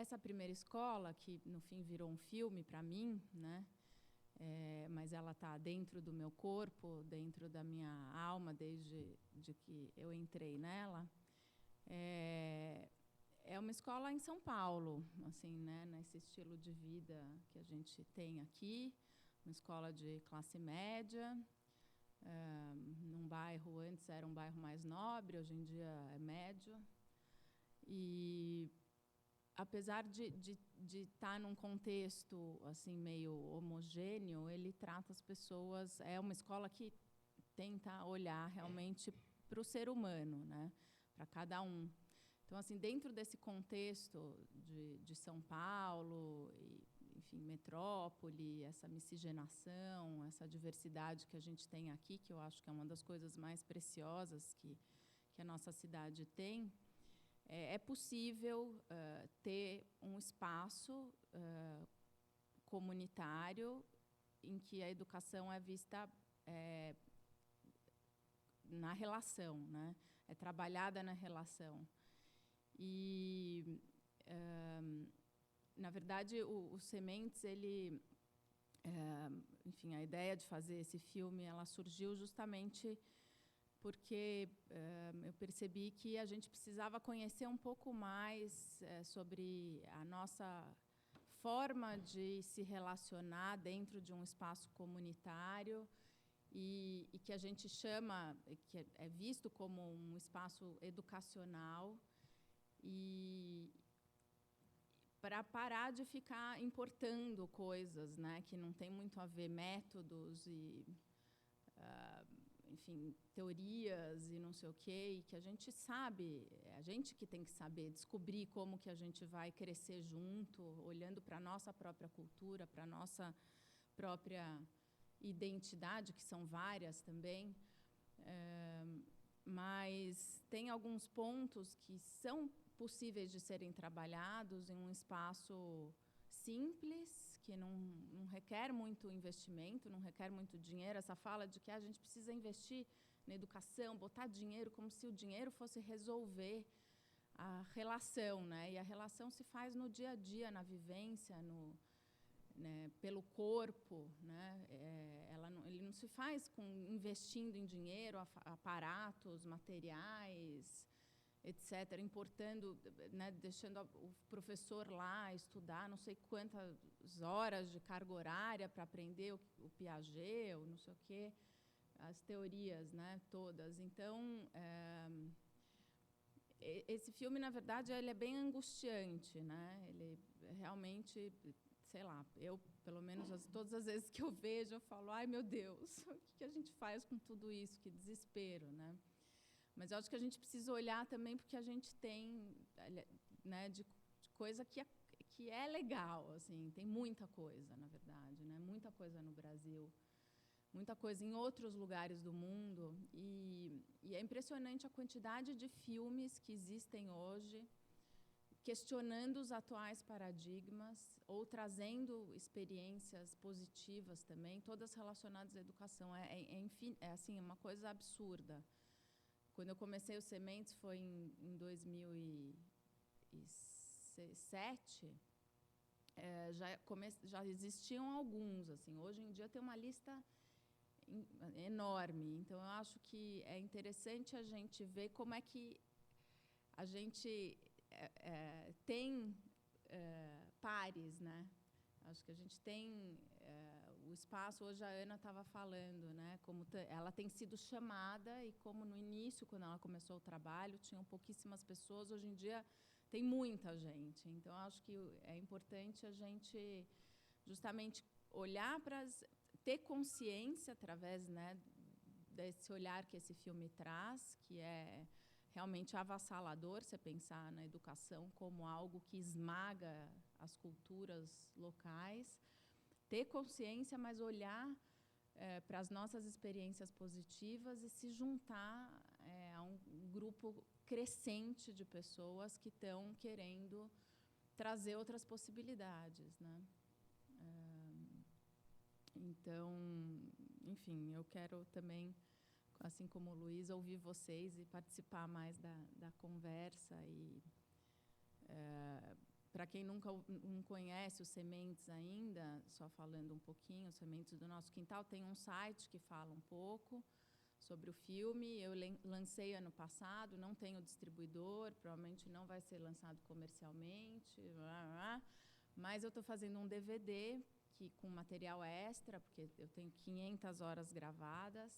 essa primeira escola, que no fim virou um filme para mim, né? Mas ela está dentro do meu corpo, dentro da minha alma, desde que eu entrei nela. É uma escola em São Paulo, assim, né? Nesse estilo de vida que a gente tem aqui, uma escola de classe média, num bairro, antes era um bairro mais nobre, hoje em dia é médio. E apesar de estar num contexto assim meio homogêneo, ele trata as pessoas. É uma escola que tenta olhar realmente para o ser humano, né? Para cada um. Então, assim, dentro desse contexto de São Paulo, e, enfim, metrópole, essa miscigenação, essa diversidade que a gente tem aqui, que eu acho que é uma das coisas mais preciosas que a nossa cidade tem, é possível ter um espaço comunitário em que a educação é vista na relação, né? É trabalhada na relação. E, na verdade, o Sementes, ele, enfim, a ideia de fazer esse filme, ela surgiu justamente porque eu percebi que a gente precisava conhecer um pouco mais sobre a nossa forma de se relacionar dentro de um espaço comunitário e que a gente chama, que é visto como um espaço educacional, e para parar de ficar importando coisas, né, que não tem muito a ver, métodos e enfim, teorias e não sei o quê, e que a gente sabe, é a gente que tem que saber descobrir como que a gente vai crescer junto, olhando para a nossa própria cultura, para a nossa própria identidade, que são várias também. Mas tem alguns pontos que são possíveis de serem trabalhados em um espaço simples, que não requer muito investimento, não requer muito dinheiro. Essa fala de que a gente precisa investir na educação, botar dinheiro como se o dinheiro fosse resolver a relação, né? E a relação se faz no dia a dia, na vivência, né, pelo corpo, né? Ele não se faz investindo em dinheiro, aparatos, materiais, etc., importando, né, deixando o professor lá estudar não sei quantas horas de carga horária para aprender o Piaget, ou não sei o quê, as teorias, né, todas. Então, esse filme, na verdade, ele é bem angustiante, né? Ele realmente, sei lá, eu, pelo menos, todas as vezes que eu vejo, eu falo, ai, meu Deus, o que a gente faz com tudo isso? Que desespero, né? Mas eu acho que a gente precisa olhar também porque a gente tem, né, de coisa que é legal, assim, tem muita coisa, na verdade, né? Muita coisa no Brasil, muita coisa em outros lugares do mundo, e é impressionante a quantidade de filmes que existem hoje questionando os atuais paradigmas ou trazendo experiências positivas também, todas relacionadas à educação. Enfim, assim, uma coisa absurda. Quando eu comecei o Sementes foi em 2007, já existiam alguns. Assim, hoje em dia tem uma lista enorme. Então, eu acho que é interessante a gente ver como é que a gente tem pares, né? Acho que a gente tem o espaço. Hoje a Ana estava falando, né? Como ela tem sido chamada, e como no início, quando ela começou o trabalho, tinham pouquíssimas pessoas. Hoje em dia tem muita gente. Então acho que é importante a gente justamente olhar ter consciência através, né, desse olhar que esse filme traz, que é realmente avassalador, você pensar na educação como algo que esmaga as culturas locais, ter consciência, mas olhar para as nossas experiências positivas e se juntar a um grupo crescente de pessoas que estão querendo trazer outras possibilidades, né? Então, enfim, eu quero também, assim como o Luiz, ouvir vocês e participar mais da conversa, e para para quem nunca não conhece os Sementes ainda, só falando um pouquinho, os Sementes do Nosso Quintal, tem um site que fala um pouco sobre o filme. Eu lancei ano passado, não tenho distribuidor, provavelmente não vai ser lançado comercialmente, mas eu estou fazendo um DVD com material extra, porque eu tenho 500 horas gravadas,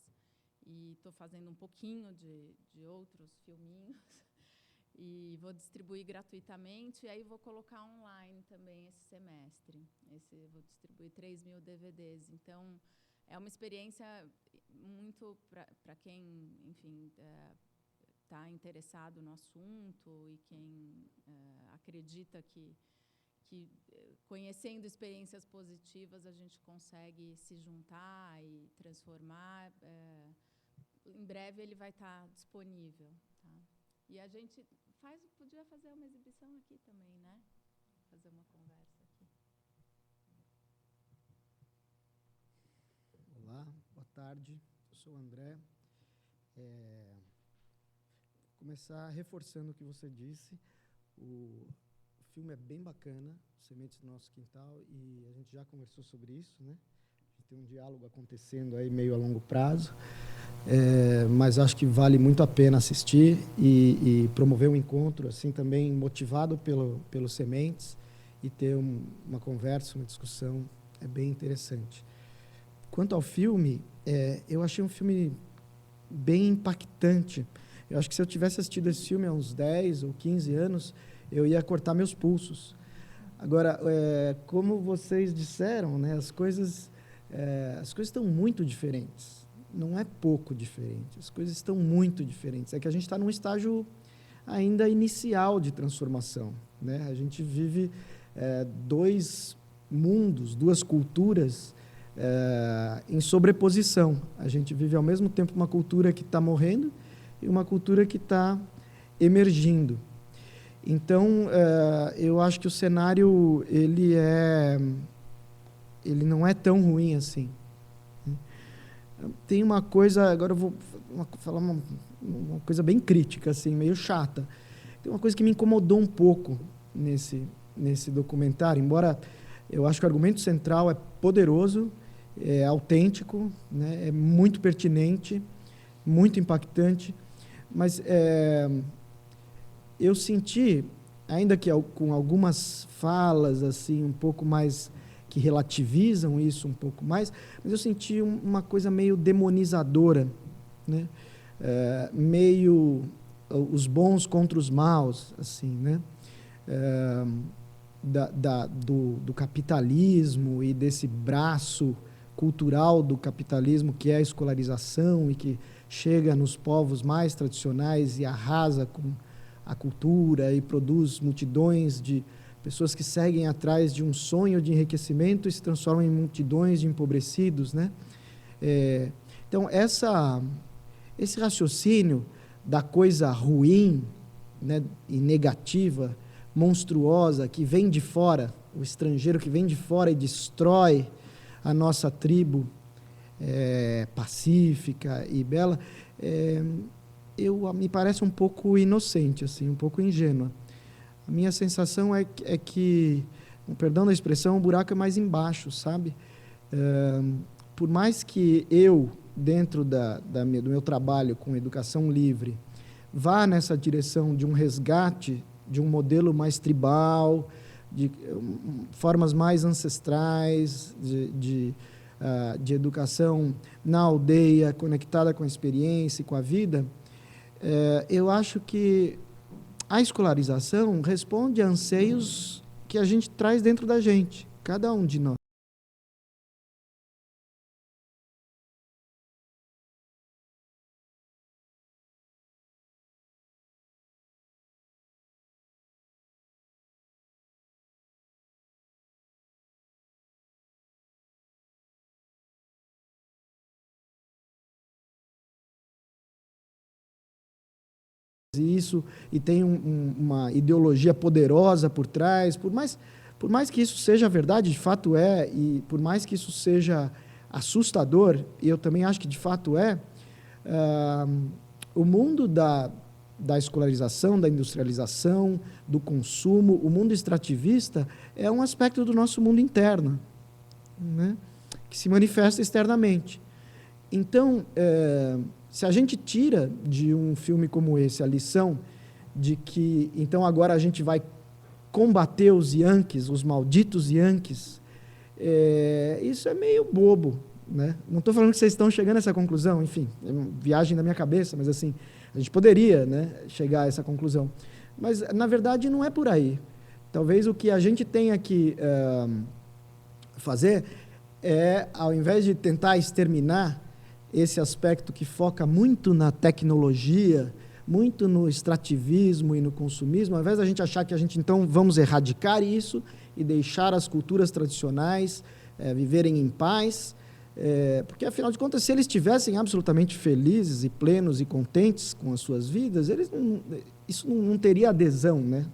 e estou fazendo um pouquinho de outros filminhos, e vou distribuir gratuitamente, e aí vou colocar online também esse semestre. Vou distribuir 3.000 DVDs. Então, é uma experiência muito para quem, enfim, está interessado no assunto e quem acredita que conhecendo experiências positivas a gente consegue se juntar e transformar. Em breve ele vai estar disponível. Tá? E a gente podia fazer uma exibição aqui também, né? Fazer uma conversa aqui. Olá, boa tarde. Eu sou o André. Vou começar reforçando o que você disse. O filme é bem bacana, Sementes do Nosso Quintal, e a gente já conversou sobre isso, né? A gente tem um diálogo acontecendo aí meio a longo prazo. Mas acho que vale muito a pena assistir e promover um encontro assim também motivado pelo Sementes e ter uma conversa, uma discussão bem interessante. Quanto ao filme, eu achei um filme bem impactante. Eu acho que se eu tivesse assistido esse filme há uns 10 ou 15 anos, eu ia cortar meus pulsos. Agora, como vocês disseram, né, as coisas estão muito diferentes. Não é pouco diferente, as coisas estão muito diferentes. É que a gente está num estágio ainda inicial de transformação, né? A gente vive dois mundos, duas culturas em sobreposição. A gente vive ao mesmo tempo uma cultura que está morrendo e uma cultura que está emergindo. Então, eu acho que o cenário ele não é tão ruim assim. Tem uma coisa, agora eu vou falar uma coisa bem crítica, assim, meio chata. Tem uma coisa que me incomodou um pouco nesse documentário, embora eu acho que o argumento central é poderoso, é autêntico, né, é muito pertinente, muito impactante, mas eu senti, ainda que com algumas falas assim um pouco mais que relativizam isso um pouco mais, mas eu senti uma coisa meio demonizadora, né? Meio os bons contra os maus, assim, né? Do capitalismo e desse braço cultural do capitalismo que é a escolarização e que chega nos povos mais tradicionais e arrasa com a cultura e produz multidões de pessoas que seguem atrás de um sonho de enriquecimento e se transformam em multidões de empobrecidos, né? Então, esse raciocínio da coisa ruim, né, e negativa, monstruosa, que vem de fora, o estrangeiro que vem de fora e destrói a nossa tribo pacífica e bela, me parece um pouco inocente, assim, um pouco ingênua. A minha sensação é que, com perdão da expressão, o buraco é mais embaixo, sabe? Por mais que eu, dentro do meu trabalho com educação livre, vá nessa direção de um resgate de um modelo mais tribal, de formas mais ancestrais, de educação na aldeia, conectada com a experiência e com a vida, eu acho que a escolarização responde a anseios que a gente traz dentro da gente, cada um de nós. Isso, e tem uma ideologia poderosa por trás, por mais que isso seja verdade, de fato e por mais que isso seja assustador, e eu também acho que de fato o mundo da escolarização, da industrialização, do consumo. O mundo extrativista é um aspecto do nosso mundo interno, né, que se manifesta externamente. Então, se a gente tira de um filme como esse a lição de que, então, agora a gente vai combater os Yankees, os malditos Yankees, isso é meio bobo, né? Não estou falando que vocês estão chegando a essa conclusão, enfim, é uma viagem da minha cabeça, mas assim, a gente poderia, né, chegar a essa conclusão. Mas, na verdade, não é por aí. Talvez o que a gente tenha que fazer é, ao invés de tentar exterminar esse aspecto que foca muito na tecnologia, muito no extrativismo e no consumismo, ao invés da gente achar que a gente, então, vamos erradicar isso e deixar as culturas tradicionais viverem em paz, porque, afinal de contas, se eles estivessem absolutamente felizes e plenos e contentes com as suas vidas, isso não teria adesão, né?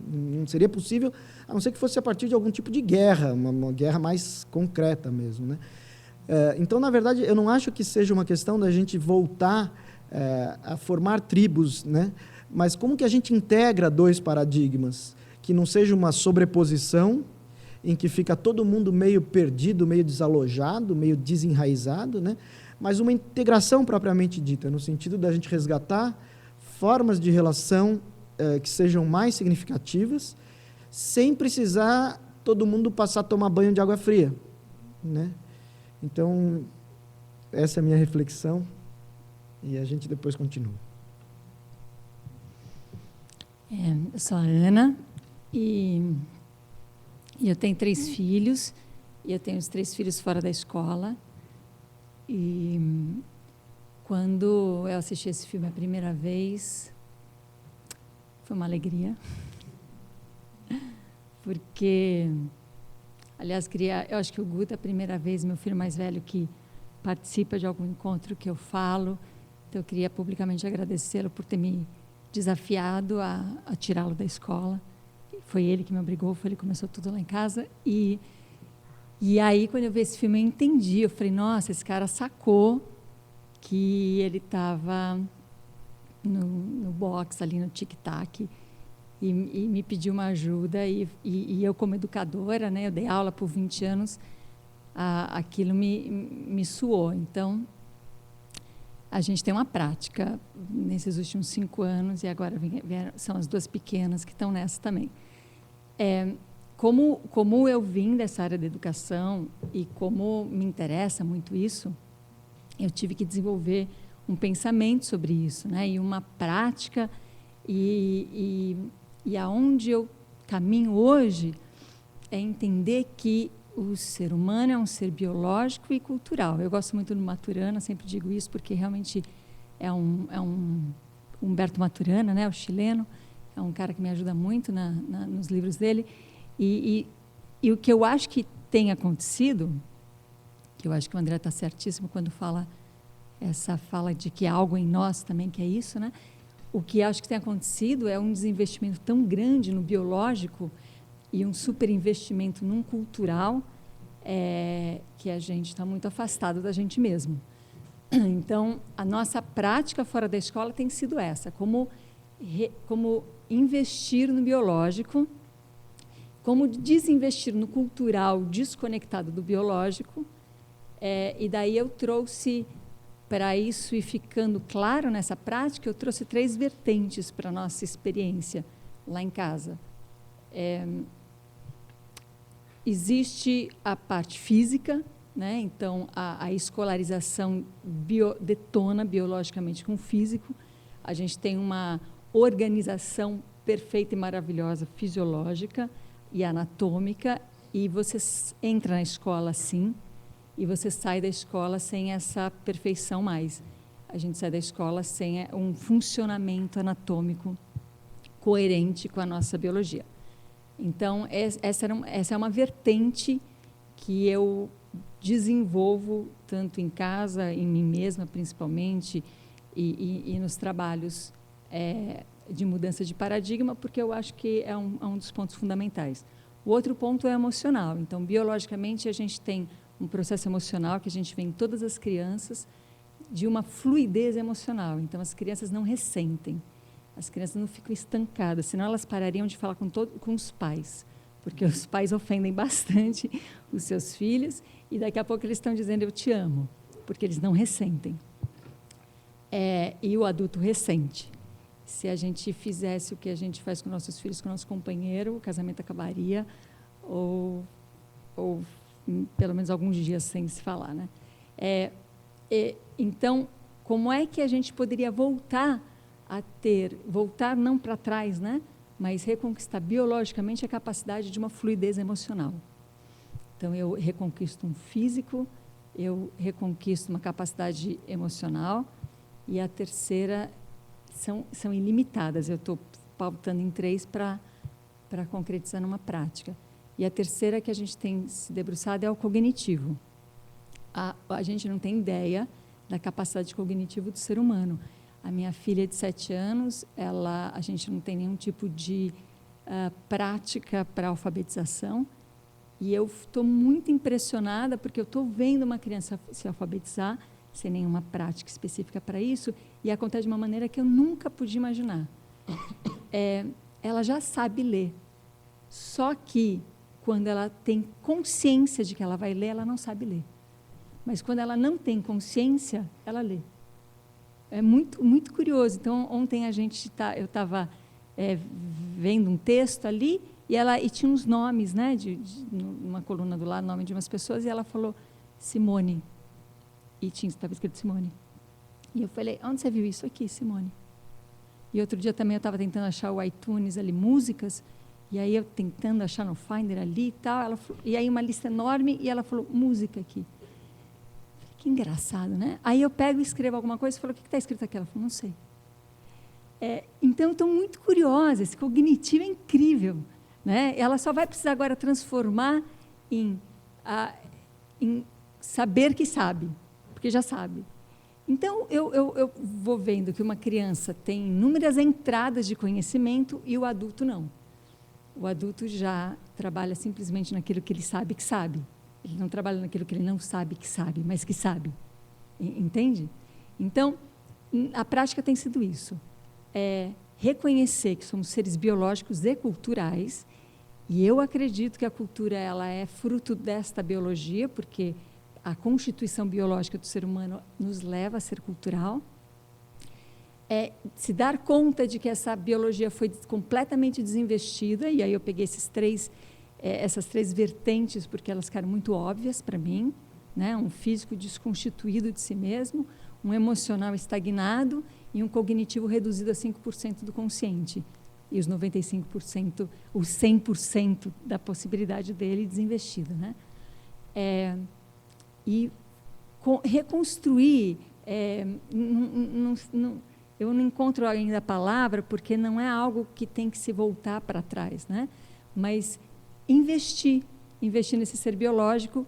Não seria possível, a não ser que fosse a partir de algum tipo de guerra, uma guerra mais concreta mesmo, né? Então, na verdade, eu não acho que seja uma questão da gente voltar a formar tribos, né? Mas como que a gente integra dois paradigmas? Que não seja uma sobreposição, em que fica todo mundo meio perdido, meio desalojado, meio desenraizado, né? Mas uma integração propriamente dita, no sentido da gente resgatar formas de relação que sejam mais significativas, sem precisar todo mundo passar a tomar banho de água fria, né? Então, essa é a minha reflexão, e a gente depois continua. Eu sou a Ana, e eu tenho 3 filhos, e eu tenho os 3 filhos fora da escola. E quando eu assisti esse filme a primeira vez, foi uma alegria, porque, aliás, eu acho que o Guto é a primeira vez, meu filho mais velho, que participa de algum encontro que eu falo, então eu queria publicamente agradecê-lo por ter me desafiado a tirá-lo da escola. Foi ele que me obrigou, foi ele que começou tudo lá em casa. E aí, quando eu vi esse filme, eu entendi. Eu falei, nossa, esse cara sacou que ele estava no box, ali no tic-tac, e me pediu uma ajuda. E eu, como educadora, né, eu dei aula por 20 anos, aquilo me suou. Então, a gente tem uma prática nesses últimos 5 anos, e agora são as 2 pequenas que estão nessa também. Como eu vim dessa área da educação e como me interessa muito isso, eu tive que desenvolver um pensamento sobre isso, né? E uma prática, e aonde eu caminho hoje é entender que o ser humano é um ser biológico e cultural. Eu gosto muito do Maturana, sempre digo isso, porque realmente é um Humberto Maturana, né, o chileno, é um cara que me ajuda muito nos livros dele. E o que eu acho que tem acontecido, que eu acho que o André está certíssimo quando fala de que há algo em nós também que é isso, né? O que acho que tem acontecido é um desinvestimento tão grande no biológico e um superinvestimento num cultural, que a gente está muito afastado da gente mesmo. Então, a nossa prática fora da escola tem sido essa, como investir no biológico, como desinvestir no cultural desconectado do biológico, e daí eu trouxe, para isso ir ficando claro nessa prática, eu trouxe 3 vertentes para a nossa experiência lá em casa. Existe a parte física, né? Então, a escolarização detona biologicamente com o físico. A gente tem uma organização perfeita e maravilhosa, fisiológica e anatômica, e você entra na escola assim, e você sai da escola sem essa perfeição mais. A gente sai da escola sem um funcionamento anatômico coerente com a nossa biologia. Então, essa é uma vertente que eu desenvolvo tanto em casa, em mim mesma principalmente, e nos trabalhos de mudança de paradigma, porque eu acho que é um dos pontos fundamentais. O outro ponto é emocional. Então, biologicamente, a gente tem um processo emocional que a gente vê em todas as crianças, de uma fluidez emocional. Então, as crianças não ressentem. As crianças não ficam estancadas, senão elas parariam de falar com os pais, porque os pais ofendem bastante os seus filhos e daqui a pouco eles estão dizendo eu te amo, porque eles não ressentem. E o adulto ressente. Se a gente fizesse o que a gente faz com nossos filhos, com o nosso companheiro, o casamento acabaria, ou pelo menos alguns dias sem se falar, né? Então, como é que a gente poderia voltar não para trás, né? Mas reconquistar biologicamente a capacidade de uma fluidez emocional? Então, eu reconquisto um físico, eu reconquisto uma capacidade emocional, e a terceira são ilimitadas. Eu estou pautando em 3 para concretizar numa prática. E a terceira que a gente tem se debruçado é o cognitivo. A gente não tem ideia da capacidade cognitiva do ser humano. A minha filha de 7 anos, a gente não tem nenhum tipo de prática para alfabetização. E eu estou muito impressionada porque eu estou vendo uma criança se alfabetizar sem nenhuma prática específica para isso, e acontece de uma maneira que eu nunca podia imaginar. Ela já sabe ler, só que quando ela tem consciência de que ela vai ler, ela não sabe ler. Mas quando ela não tem consciência, ela lê. É muito, muito curioso. Então, ontem eu estava vendo um texto ali, e tinha uns nomes, né, numa coluna do lado, nome de umas pessoas, e ela falou Simone. E estava escrito Simone. E eu falei, onde você viu isso? Aqui, Simone. E outro dia também eu estava tentando achar o iTunes ali, músicas, e aí eu tentando achar no Finder ali e tal, e aí uma lista enorme, e ela falou, música aqui. Que engraçado, né? Aí eu pego e escrevo alguma coisa e falo, o que está escrito aqui? Ela falou, não sei. Então, eu estou muito curiosa, esse cognitivo é incrível, né? Ela só vai precisar agora transformar em saber que sabe, porque já sabe. Então, eu vou vendo que uma criança tem inúmeras entradas de conhecimento e o adulto não. O adulto já trabalha simplesmente naquilo que ele sabe que sabe. Ele não trabalha naquilo que ele não sabe que sabe, mas que sabe. Entende? Então, a prática tem sido isso. Reconhecer que somos seres biológicos e culturais, e eu acredito que a cultura ela é fruto desta biologia, porque a constituição biológica do ser humano nos leva a ser cultural. Se dar conta de que essa biologia foi completamente desinvestida, e aí eu peguei essas 3 vertentes, porque elas ficaram muito óbvias para mim, né? Um físico desconstituído de si mesmo, um emocional estagnado e um cognitivo reduzido a 5% do consciente. E os 95%, os 100% da possibilidade dele desinvestida, né? E reconstruir, eu não encontro ainda a palavra, porque não é algo que tem que se voltar para trás, né? Mas investir nesse ser biológico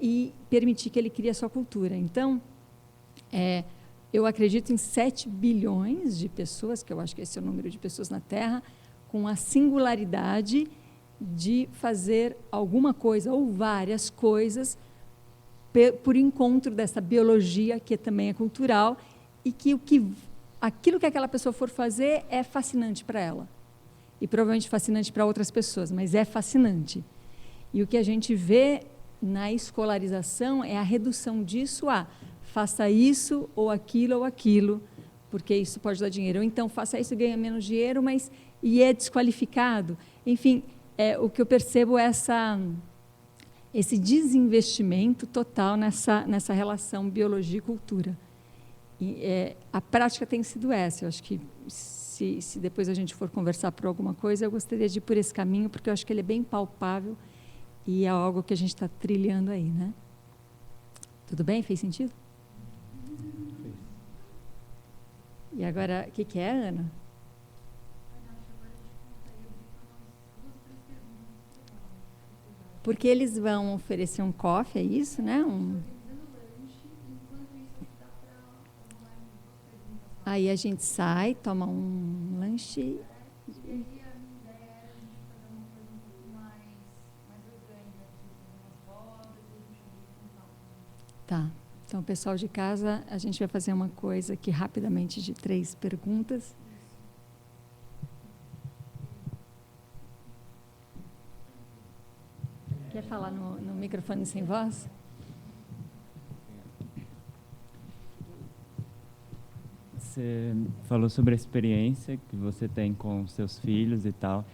e permitir que ele crie a sua cultura. Então, eu acredito em 7 bilhões de pessoas, que eu acho que esse é o número de pessoas na Terra, com a singularidade de fazer alguma coisa ou várias coisas por encontro dessa biologia que também é cultural e que aquilo que aquela pessoa for fazer é fascinante para ela. E provavelmente fascinante para outras pessoas, mas é fascinante. E o que a gente vê na escolarização é a redução disso a faça isso ou aquilo, porque isso pode dar dinheiro. Ou então faça isso e ganha menos dinheiro, e é desqualificado. Enfim, o que eu percebo é esse desinvestimento total nessa relação biologia e cultura. E, a prática tem sido essa. Eu acho que se depois a gente for conversar por alguma coisa, eu gostaria de ir por esse caminho, porque eu acho que ele é bem palpável e é algo que a gente está trilhando aí, né? Tudo bem? Fez sentido? E agora, o que é, Ana? Porque eles vão oferecer um coffee, é isso, né? Aí a gente sai, toma um lanche. Tá. Então, pessoal de casa, a gente vai fazer uma coisa aqui rapidamente de 3 perguntas. quer falar no microfone sem voz? Você falou sobre a experiência que você tem com seus filhos e tal.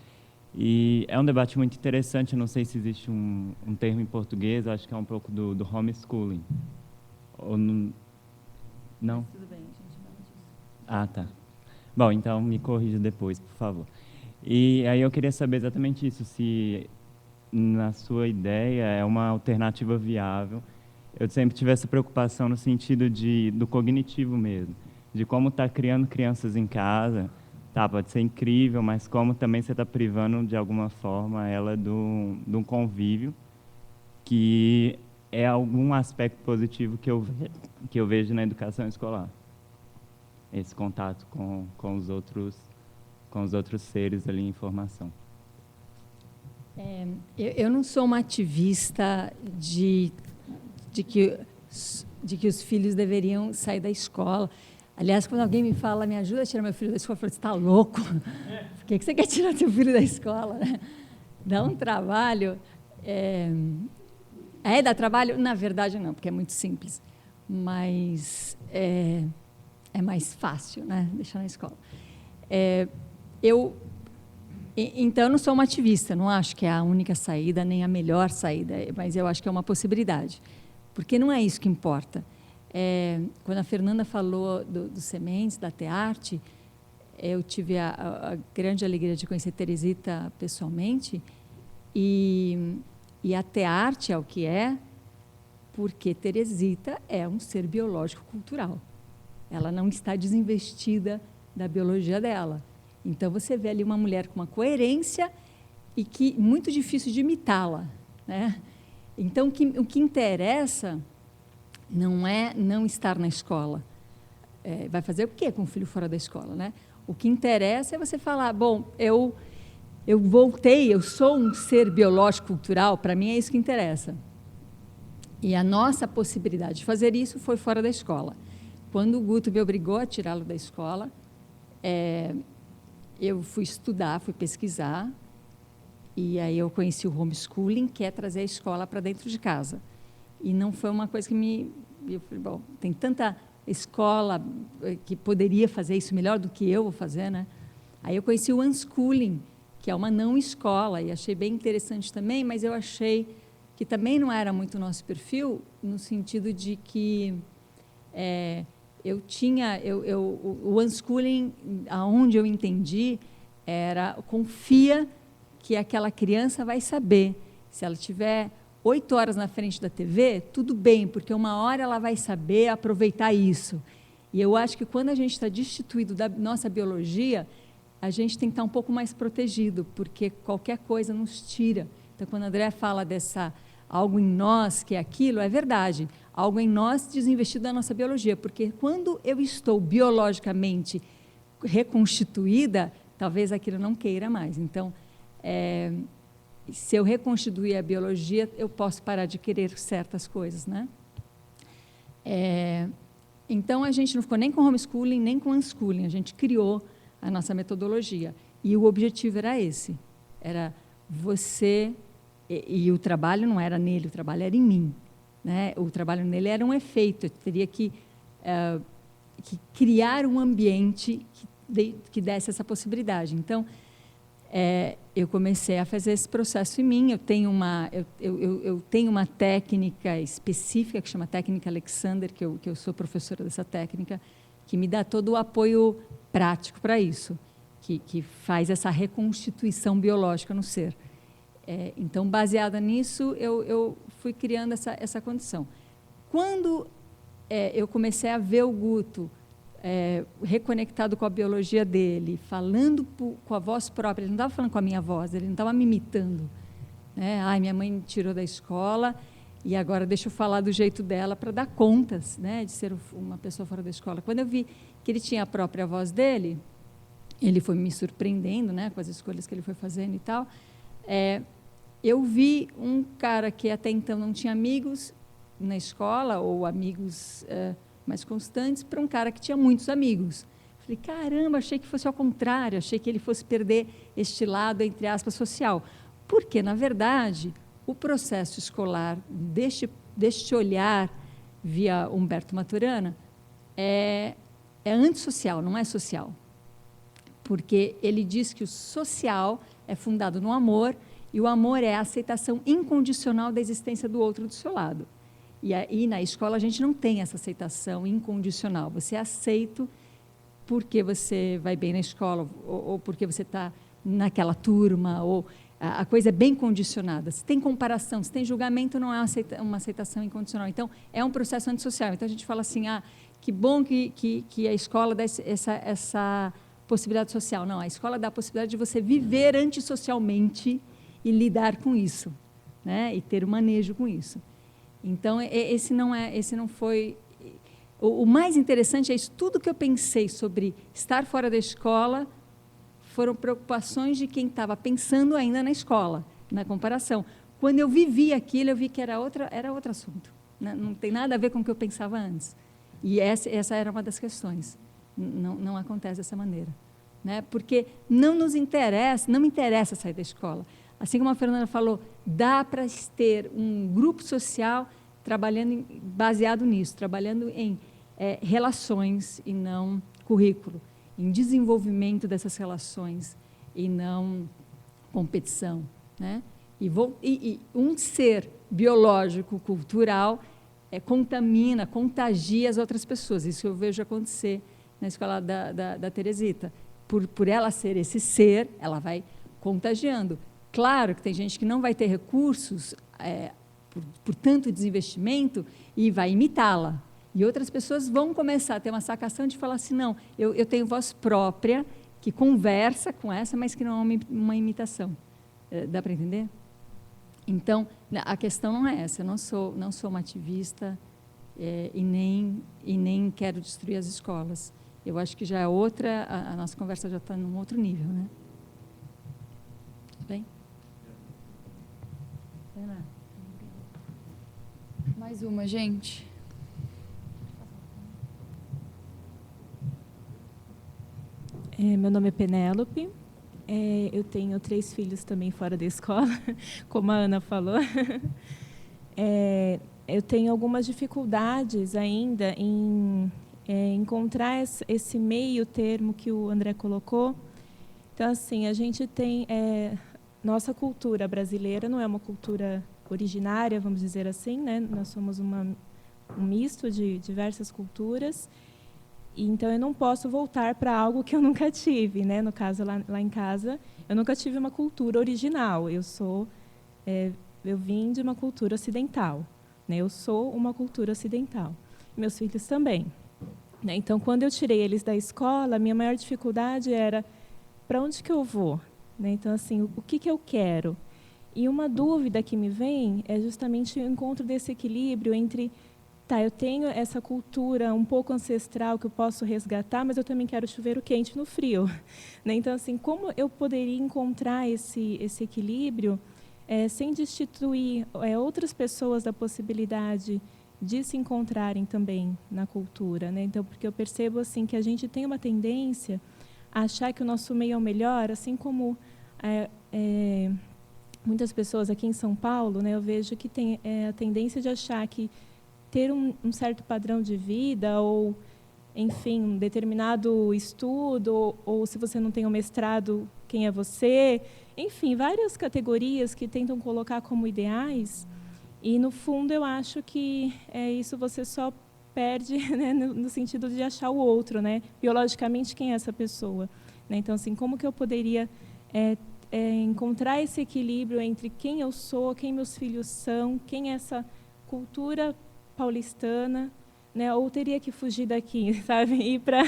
E é um debate muito interessante, eu não sei se existe um termo em português, acho que é um pouco do homeschooling. Ou não? Tudo bem, a gente fala disso. Ah, tá. Bom, então me corrija depois, por favor. E aí eu queria saber exatamente isso, se na sua ideia é uma alternativa viável. Eu sempre tive essa preocupação no sentido do cognitivo mesmo, de como está criando crianças em casa. Tá, pode ser incrível, mas como também você está privando de alguma forma ela de um convívio que é algum aspecto positivo que eu vejo na educação escolar. Esse contato com os outros seres ali em formação. Eu não sou uma ativista de que os filhos deveriam sair da escola. Aliás, quando alguém me fala, me ajuda a tirar meu filho da escola, eu falo, você está louco? Por que você quer tirar seu filho da escola? Dá um trabalho. Dá trabalho? Na verdade, não, porque é muito simples. Mas é mais fácil, né, deixar na escola. Então, eu não sou uma ativista, não acho que é a única saída, nem a melhor saída, mas eu acho que é uma possibilidade. Porque não é isso que importa. Quando a Fernanda falou dos Sementes, da Tearte, eu tive a grande alegria de conhecer Teresita pessoalmente, e a Tearte é o que é, porque Teresita é um ser biológico cultural. Ela não está desinvestida da biologia dela. Então, você vê ali uma mulher com uma coerência e que muito difícil de imitá-la, né? Então, o que interessa não é não estar na escola. Vai fazer o quê com o filho fora da escola, né? O que interessa é você falar, bom, eu voltei, eu sou um ser biológico cultural, para mim é isso que interessa. E a nossa possibilidade de fazer isso foi fora da escola. Quando o Guto me obrigou a tirá-lo da escola, eu fui estudar, fui pesquisar, e aí eu conheci o homeschooling, que é trazer a escola para dentro de casa. E não foi uma coisa que eu falei, bom, tem tanta escola que poderia fazer isso melhor do que eu vou fazer, né? Aí eu conheci o unschooling, que é uma não escola, e achei bem interessante também, mas eu achei que também não era muito o nosso perfil, no sentido de que o unschooling, aonde eu entendi, era confia que aquela criança vai saber. Se ela tiver 8 horas na frente da TV, tudo bem, porque uma hora ela vai saber aproveitar isso. E eu acho que quando a gente está destituído da nossa biologia, a gente tem que estar um pouco mais protegido, porque qualquer coisa nos tira. Então, quando a André fala dessa algo em nós, que é aquilo, é verdade. Algo em nós desinvestido da nossa biologia, porque quando eu estou biologicamente reconstituída, talvez aquilo não queira mais. Então, se eu reconstituir a biologia, eu posso parar de querer certas coisas, né? Então, a gente não ficou nem com homeschooling, nem com unschooling. A gente criou a nossa metodologia. E o objetivo era esse. Era você... E o trabalho não era nele, o trabalho era em mim, né? O trabalho nele era um efeito. Eu teria que criar um ambiente que desse essa possibilidade. Então, eu comecei a fazer esse processo em mim. Eu tenho uma técnica específica que chama técnica Alexander, que eu sou professora dessa técnica, que me dá todo o apoio prático para isso, que faz essa reconstituição biológica no ser. Então, baseada nisso, eu fui criando essa condição. Quando eu comecei a ver o Guto reconectado com a biologia dele, falando com a voz própria, ele não estava falando com a minha voz, ele não estava me imitando, né? Ai, minha mãe me tirou da escola e agora deixa eu falar do jeito dela para dar contas, né, de ser uma pessoa fora da escola. Quando eu vi que ele tinha a própria voz dele, ele foi me surpreendendo, né, com as escolhas que ele foi fazendo e tal. Eu vi um cara que até então não tinha amigos na escola, ou amigos mais constantes, para um cara que tinha muitos amigos. Falei, caramba, achei que fosse ao contrário, achei que ele fosse perder este lado, entre aspas, social. Porque, na verdade, o processo escolar deste olhar via Humberto Maturana é antissocial, não é social. Porque ele diz que o social é fundado no amor, e o amor é a aceitação incondicional da existência do outro do seu lado. E aí, na escola, a gente não tem essa aceitação incondicional. Você é aceito porque você vai bem na escola, ou porque você está naquela turma, ou a coisa é bem condicionada. Se tem comparação, se tem julgamento, não é uma aceitação incondicional. Então, é um processo antissocial. Então, a gente fala assim, que bom que a escola dá essa possibilidade social. Não, a escola dá a possibilidade de você viver antissocialmente e lidar com isso, né? E ter um manejo com isso. Então, esse não foi... O mais interessante é isso, tudo que eu pensei sobre estar fora da escola foram preocupações de quem estava pensando ainda na escola, na comparação. Quando eu vivi aquilo, eu vi que era outro assunto, né? Não tem nada a ver com o que eu pensava antes. E essa era uma das questões. Não acontece dessa maneira, né? Porque não me interessa sair da escola. Assim como a Fernanda falou, dá para ter um grupo social baseado nisso, trabalhando em relações e não currículo, em desenvolvimento dessas relações e não competição, né? E um ser biológico, cultural, contagia as outras pessoas. Isso eu vejo acontecer na escola da Teresita. Por ela ser esse ser, ela vai contagiando. Claro que tem gente que não vai ter recursos por tanto desinvestimento e vai imitá-la. E outras pessoas vão começar a ter uma sacação de falar assim, não, eu tenho voz própria, que conversa com essa, mas que não é uma imitação. Dá para entender? Então, a questão não é essa. Eu não sou uma ativista e nem quero destruir as escolas. Eu acho que já é outra, a nossa conversa já está num outro nível, né? Tudo bem? Mais uma, gente. Meu nome é Penélope. Eu tenho 3 filhos também fora da escola, como a Ana falou. Eu tenho algumas dificuldades ainda em encontrar esse meio termo que o André colocou. Então, assim, a gente tem... nossa cultura brasileira não é uma cultura originária, vamos dizer assim, né? Nós somos um misto de diversas culturas. Então, eu não posso voltar para algo que eu nunca tive, né? No caso, lá em casa, eu nunca tive uma cultura original. Eu vim de uma cultura ocidental, né? Eu sou uma cultura ocidental. Meus filhos também, né? Então, quando eu tirei eles da escola, a minha maior dificuldade era para onde que eu vou, né? Então, assim, o que eu quero? E uma dúvida que me vem é justamente o encontro desse equilíbrio entre, eu tenho essa cultura um pouco ancestral que eu posso resgatar, mas eu também quero chuveiro quente no frio, né? Então, assim, como eu poderia encontrar esse equilíbrio sem destituir outras pessoas da possibilidade de se encontrarem também na cultura, né? Então, porque eu percebo assim que a gente tem uma tendência a achar que o nosso meio é o melhor, assim como muitas pessoas aqui em São Paulo, né? Eu vejo que tem a tendência de achar que ter um certo padrão de vida ou, enfim, um determinado estudo, ou se você não tem um mestrado, quem é você? Enfim, várias categorias que tentam colocar como ideais. E, no fundo, eu acho que isso você só perde, né, no sentido de achar o outro, né? Biologicamente, quem é essa pessoa? Né? Então, assim, como que eu poderia encontrar esse equilíbrio entre quem eu sou, quem meus filhos são, quem é essa cultura paulistana, né? Ou teria que fugir daqui, sabe? Ir para,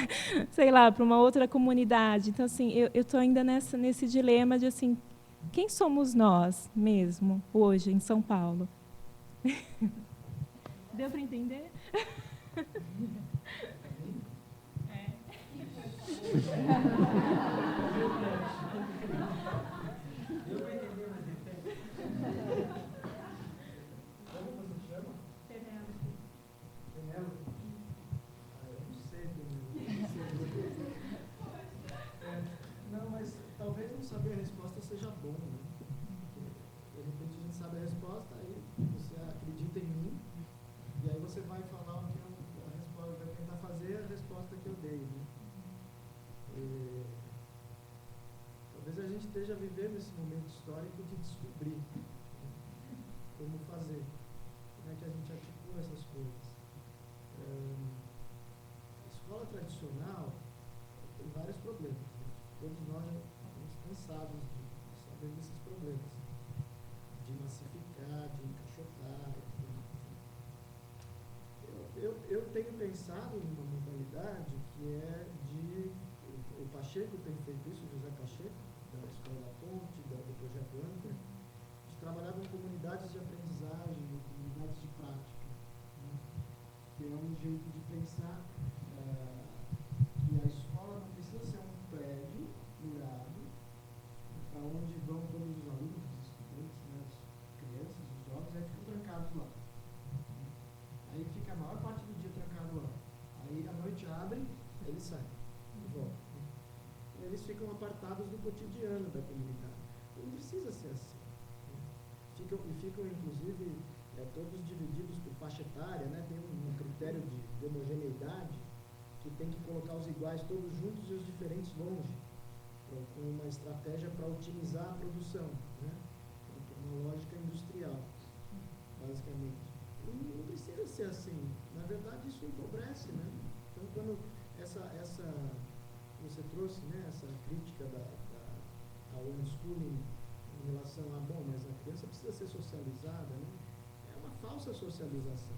sei lá, para uma outra comunidade. Então, assim, eu estou ainda nesse dilema de, assim, quem somos nós mesmo, hoje, em São Paulo? Deu para entender? Não, mas talvez não saber a resposta seja bom, né? Porque, de repente, a gente sabe a resposta esteja vivendo esse momento histórico de descobrir como fazer, como é que a gente articula essas coisas. A escola tradicional tem vários problemas, né? Todos nós já estamos cansados de saber desses problemas, de massificar, de encaixotar. Eu tenho pensado numa modalidade que é de... O Pacheco tem feito isso, José Pacheco, da Escola da Ponte, do Projeto Âncora, de trabalhar com comunidades de aprendizagem, comunidades de prática, né? Que é um jeito de pensar que a escola não precisa ser um prédio murado para onde vão todos os alunos, os estudantes, né, as crianças, os jovens, aí ficam trancados lá. Aí fica a maior parte do dia trancado lá. Aí à noite abrem, eles saem e voltam. Eles ficam apartados do cotidiano da comunidade. Não precisa ser assim. Ficam inclusive, todos divididos por faixa etária, né? Tem um critério de homogeneidade que tem que colocar os iguais todos juntos e os diferentes longe, com uma estratégia para otimizar a produção, né? Uma lógica industrial, basicamente. E não precisa ser assim. Na verdade, isso empobrece, né? Então, quando você trouxe, né, essa crítica ao unschooling em relação a, bom, mas a criança precisa ser socializada, né? É uma falsa socialização.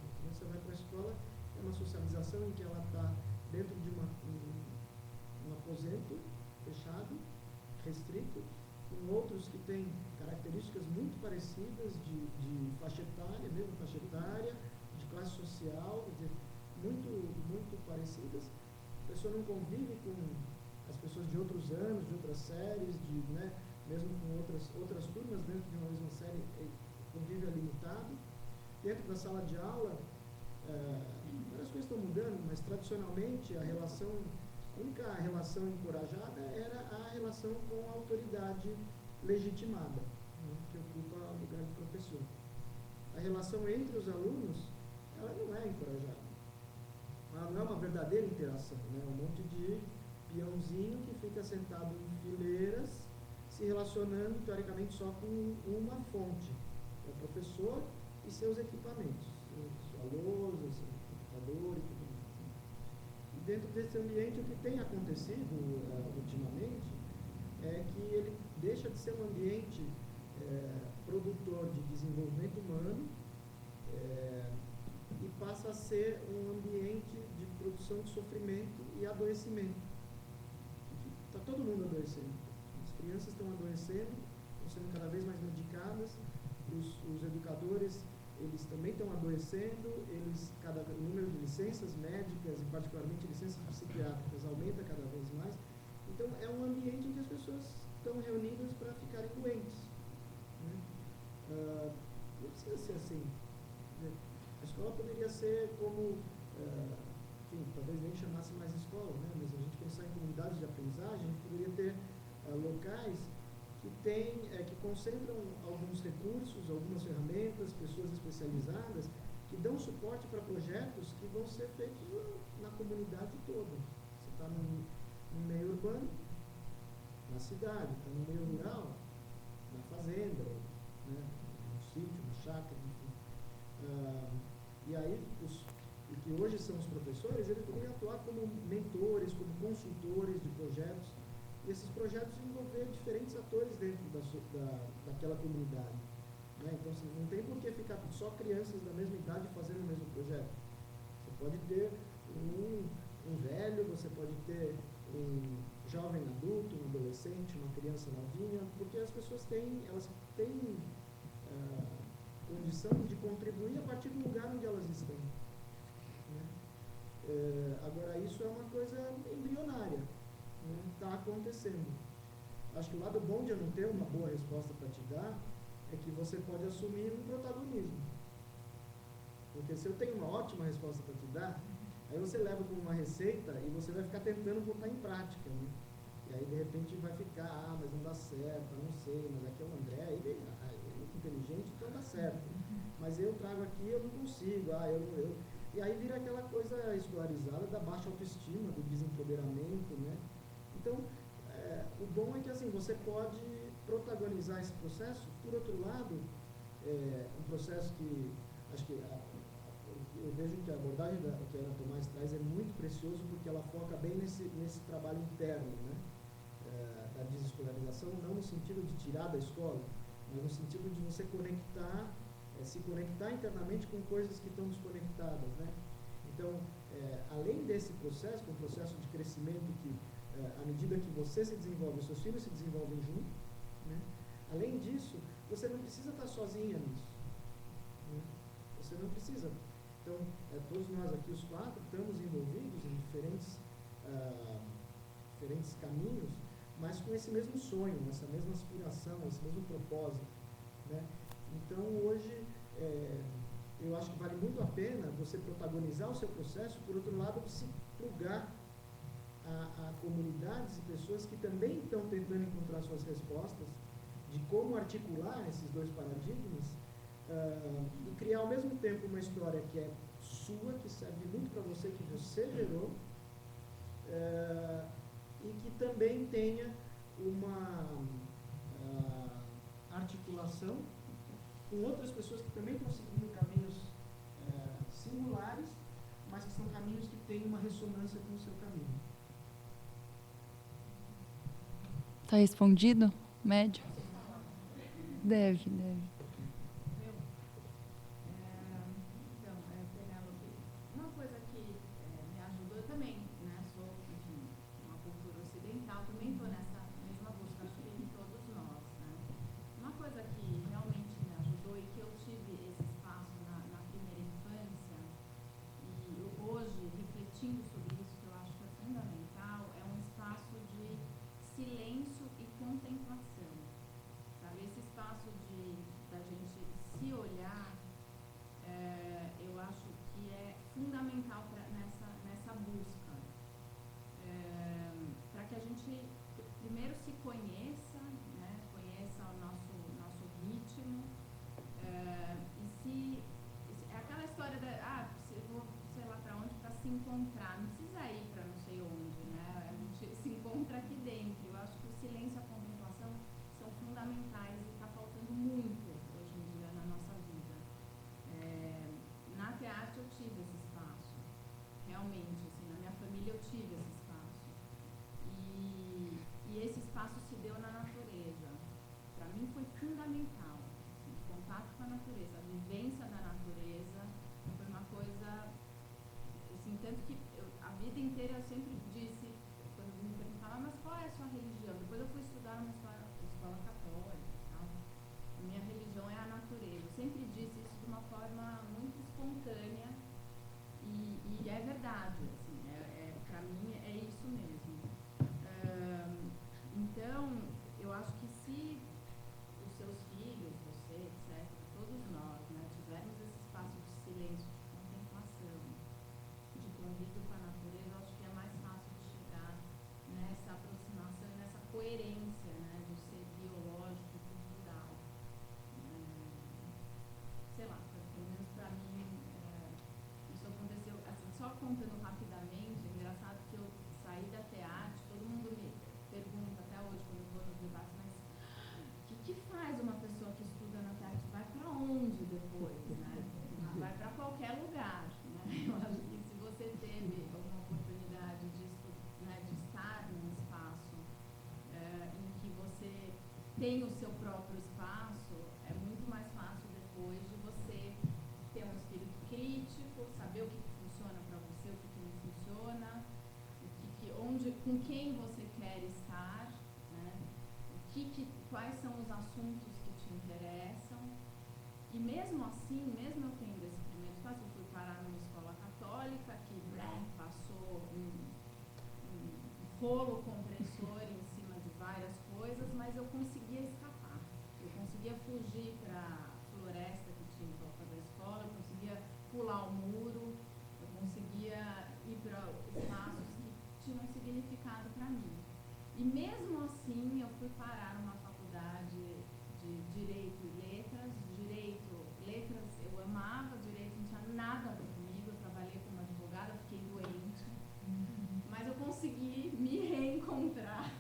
A criança vai para a escola, é uma socialização em que ela está dentro de um aposento fechado, restrito, com outros que têm características muito parecidas de faixa etária, mesmo faixa etária, de classe social, quer dizer, muito parecidas. A pessoa não convive com as pessoas de outros anos, de outras séries, né, mesmo com outras turmas dentro de uma mesma série, o convívio é limitado. Dentro da sala de aula, várias coisas estão mudando, mas tradicionalmente a única relação encorajada era a relação com a autoridade legitimada, né, que ocupa o lugar de professor. A relação entre os alunos, ela não é encorajada. Ela não é uma verdadeira interação, né? Um monte de peãozinho que fica sentado em fileiras, se relacionando, teoricamente, só com uma fonte, é o professor e seus equipamentos, sua lousa, seu computador e tudo mais. E dentro desse ambiente, o que tem acontecido ultimamente é que ele deixa de ser um ambiente produtor de desenvolvimento humano e passa a ser um ambiente de produção de sofrimento e adoecimento. Está todo mundo adoecendo. As crianças estão adoecendo, estão sendo cada vez mais medicadas, os educadores, eles também estão adoecendo, o número de licenças médicas, e particularmente licenças psiquiátricas, aumenta cada vez mais. Então, é um ambiente em que as pessoas estão reunidas para ficarem doentes, né? Não precisa ser assim, né? A escola poderia ser como, enfim, talvez nem chamasse mais escola, né? Mas a gente pensar em comunidades de aprendizagem, a gente poderia ter locais que concentram alguns recursos, algumas ferramentas, pessoas especializadas, que dão suporte para projetos que vão ser feitos na comunidade toda. Você está no meio urbano, na cidade, está no meio rural, na fazenda, né? No sítio, na chácara, enfim. E aí, que hoje são os professores, eles poderiam atuar como mentores, como consultores de projetos, e esses projetos envolver diferentes atores dentro daquela comunidade, né? Então, não tem por que ficar só crianças da mesma idade fazendo o mesmo projeto. Você pode ter um velho, você pode ter um jovem adulto, um adolescente, uma criança novinha, porque as pessoas têm condição de contribuir a partir do lugar onde elas estão, né? Agora, isso é uma coisa embrionária, não está acontecendo. Acho que o lado bom de eu não ter uma boa resposta para te dar é que você pode assumir um protagonismo. Porque se eu tenho uma ótima resposta para te dar, aí você leva como uma receita e você vai ficar tentando botar em prática, né? E aí, de repente, vai ficar, mas não dá certo, eu não sei, mas aqui é o André, ele é muito inteligente, então dá certo. Mas eu trago aqui, eu não consigo, E aí vira aquela coisa escolarizada da baixa autoestima, do desempoderamento, né? Então, o bom é que assim, você pode protagonizar esse processo. Por outro lado, um processo que acho que eu vejo que a abordagem que a Ana Tomás traz é muito precioso, porque ela foca bem nesse trabalho interno, né? Da desescolarização, não no sentido de tirar da escola, mas no sentido de você se conectar internamente com coisas que estão desconectadas, né? Então, além desse processo, que é um processo de crescimento que, à medida que você se desenvolve, os seus filhos se desenvolvem junto, né? Além disso, você não precisa estar sozinha nisso, né? Você não precisa. Então, todos nós aqui, os 4, estamos envolvidos em diferentes caminhos, mas com esse mesmo sonho, essa mesma aspiração, esse mesmo propósito, né? Então, hoje, eu acho que vale muito a pena você protagonizar o seu processo, por outro lado, se plugar a comunidades e pessoas que também estão tentando encontrar suas respostas de como articular esses dois paradigmas, e criar ao mesmo tempo uma história que é sua, que serve muito para você, que você gerou, e que também tenha uma articulação com outras pessoas que também estão seguindo caminhos singulares, mas que são caminhos que têm uma ressonância com o seu caminho. Tá respondido? Médio? Deve. Então, Penélope, uma coisa que me ajudou, eu também, né, sou, enfim, uma cultura ocidental, também estou nessa mesma busca, acho que todos nós, né. Uma coisa que realmente me ajudou e que eu tive esse espaço na primeira infância, e hoje, refletindo sobre isso, que eu acho que é fundamental, é um espaço de silêncio e contemplação, sabe? Esse espaço da gente se olhar, eu acho que é fundamental nessa busca, para que a gente primeiro se conheça, né? Conheça o nosso ritmo, é aquela história eu vou sei lá para onde, para se encontrar, não precisa ir para não sei onde, né? A gente se encontra aqui dentro. Eu acho que o silêncio e a contemplação são fundamentais e está faltando muito hoje em dia na nossa vida. Na Tearte eu tive esse espaço, realmente, assim, na minha família eu tive esse espaço. E esse espaço se deu na natureza. Para mim foi fundamental, assim, o contato com a natureza, a vivência da natureza foi uma coisa, assim, tanto que a vida inteira eu sempre disse, quando me perguntavam, mas qual é a sua religião? Depois eu fui estudar numa escola católica, tá? A minha religião é a natureza. Eu sempre disse isso de uma forma muito espontânea e é verdade, assim, para mim é isso mesmo. Então, eu acho que se os seus filhos, você, etc., todos nós, né, tivermos esse espaço de silêncio, de contemplação, de convívio com a natureza, eu acho que é mais fácil de chegar nessa aproximação, nessa coerência, né, do ser biológico e cultural. Sei lá, pelo menos para mim, isso aconteceu, assim, só contando rapidamente, é engraçado que eu saí da Tearte, todo mundo me pergunta até hoje, quando eu vou nos debates, mas o que faz uma pessoa que estuda na Tearte? Vai para onde depois, né? Vai para qualquer lugar, né? Eu acho que se você teve alguma oportunidade né, de estar num espaço em que você tem o seu próprio espaço, é muito mais fácil depois de você ter um espírito crítico, saber o que funciona para você, o que não funciona, com quem você quer estar, né? Quais são os assuntos que te interessam. E mesmo assim, mesmo eu tendo esse primeiro espaço, eu fui parar numa escola católica que passou um rolo compressor em cima de várias coisas, mas eu conseguia escapar. Eu conseguia fugir para a floresta que tinha em volta da escola, eu conseguia pular o muro, eu conseguia ir para espaços que tinham significado para mim. E mesmo assim, eu fui parar numa faculdade de Direito e Letras. Letras eu amava, Direito não tinha nada a ver comigo, eu trabalhei como advogada, fiquei doente, mas eu consegui me reencontrar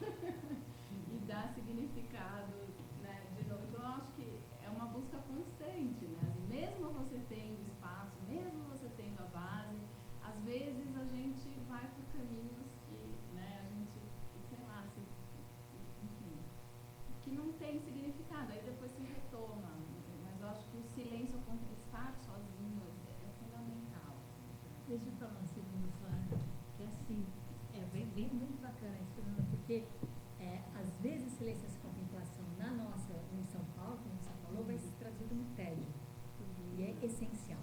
essencial.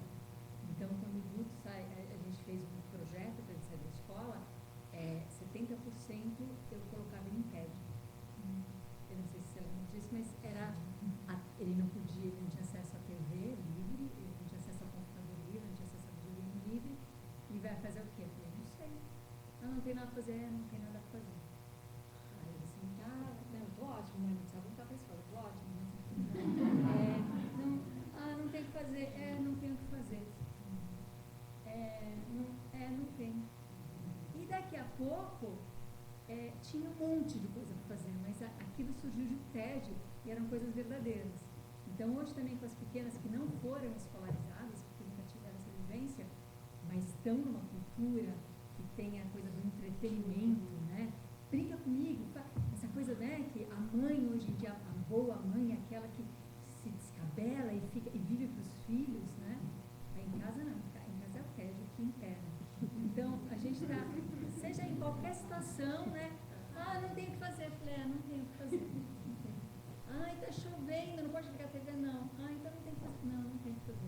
Então, quando o Guto sai, a gente fez um projeto para ele sair da escola, 70% eu colocava ele em TED. Eu não sei se você lembra disso, mas ele não podia, ele não tinha acesso à TV livre, ele não tinha acesso ao computador livre, não tinha acesso ao videogame livre. E vai fazer o quê? Eu falei, não sei. Não tem nada a fazer, não tem nada a fazer. Aí ele assim, não, tô ótimo, mãe, não precisa voltar para a escola, tô ótimo. Não tem o que fazer, não tem o que fazer. Não tem. E daqui a pouco, tinha um monte de coisa para fazer, mas aquilo surgiu de um tédio e eram coisas verdadeiras. Então, hoje também com as pequenas que não foram escolarizadas, porque nunca tiveram essa vivência, mas estão numa cultura que tem a coisa do entretenimento, né? Brinca comigo, essa coisa, né, que a mãe hoje em dia, a boa mãe é aquela que se descabela e vive para os filhos, né? Aí em casa não, em casa é o tédio que impera. Então, a gente está, seja em qualquer situação, né? Não tem o que fazer. Eu falei, não tem o que fazer. Está chovendo, não pode ligar a TV, não. Então não tem o que fazer. Não tem o que fazer.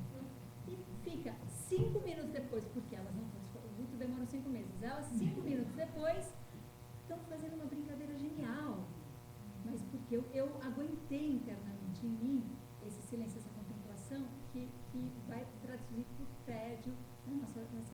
E fica 5 minutos depois, porque elas não estão, o Guto demora 5 meses. Elas, 5 minutos depois, estão fazendo uma brincadeira genial. Mas porque eu aguentei internamente em mim esse silêncio, essa contemplação, que vai traduzir